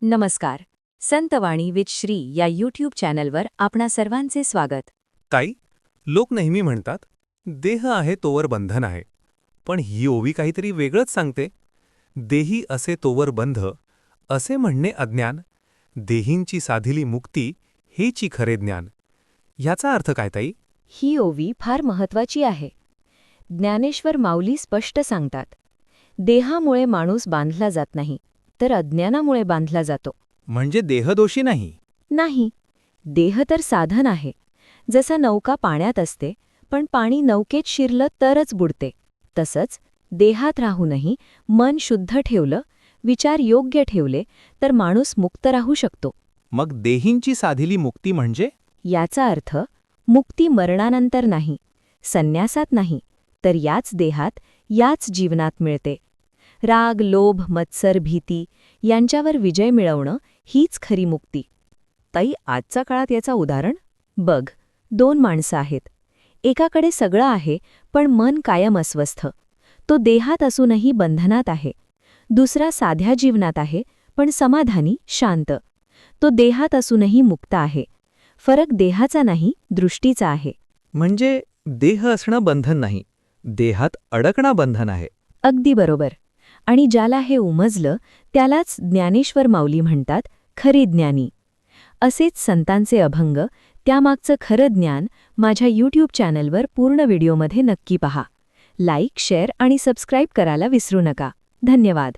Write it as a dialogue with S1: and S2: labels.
S1: नमस्कार. संतवाणी विथ श्री या यूट्यूब चॅनलवर आपणा सर्वांचे स्वागत.
S2: ताई, लोक नेहमी म्हणतात देह आहे तोवर बंधन आहे. पण ही ओवी काहीतरी वेगळंच सांगते. देही असे तोवर बंध असे म्हणणे अज्ञान, देहींची साधिली मुक्ती हेची खरे ज्ञान. याचा अर्थ काय ताई?
S1: ही ओवी फार महत्वाची आहे. ज्ञानेश्वर माऊली स्पष्ट सांगतात, देहामुळे माणूस बांधला जात नाही, तर अज्ञानामुळे बांधला जातो.
S2: म्हणजे देहदोषी नाही.
S1: नाही, देह तर साधन आहे. जसा नौका पाण्यात असते, पण पाणी नौकेत शिरलं तरच बुडते. तसंच देहात राहूनही मन शुद्ध ठेवलं, विचार योग्य ठेवले, तर माणूस मुक्त राहू शकतो.
S2: मग देहींची साधिली मुक्ती म्हणजे?
S1: याचा अर्थ मुक्ती मरणानंतर नाही, संन्यासात नाही, तर याच देहात, याच जीवनात मिळते. राग, लोभ, मत्सर, भीती यांच्यावर विजय मिळवणं हीच खरी मुक्ती. ताई, आजच्या काळात याचं उदाहरण बघ. 2 माणसं आहेत. एकाकडे सगळं आहे, पण मन कायम अस्वस्थ. तो देहात असूनही बंधनात आहे. दुसरा साध्या जीवनात आहे, पण समाधानी, शांत. तो देहात असूनही मुक्त आहे. फरक देहाचा नाही, दृष्टीचा आहे.
S2: म्हणजे देह असणं बंधन नाही, देहात अडकणं बंधन आहे.
S1: अगदी बरोबर. आणि ज्याला हे उमजलं त्यालाच ज्ञानेश्वर माऊली म्हणतात खरे ज्ञानी. असेच संतांचे अभंग, त्यामागचं खरं ज्ञान माझ्या यूट्यूब चॅनलवर पूर्ण व्हिडिओमध्ये नक्की पहा. लाईक, शेअर आणि सबस्क्राईब करायला विसरू नका. धन्यवाद.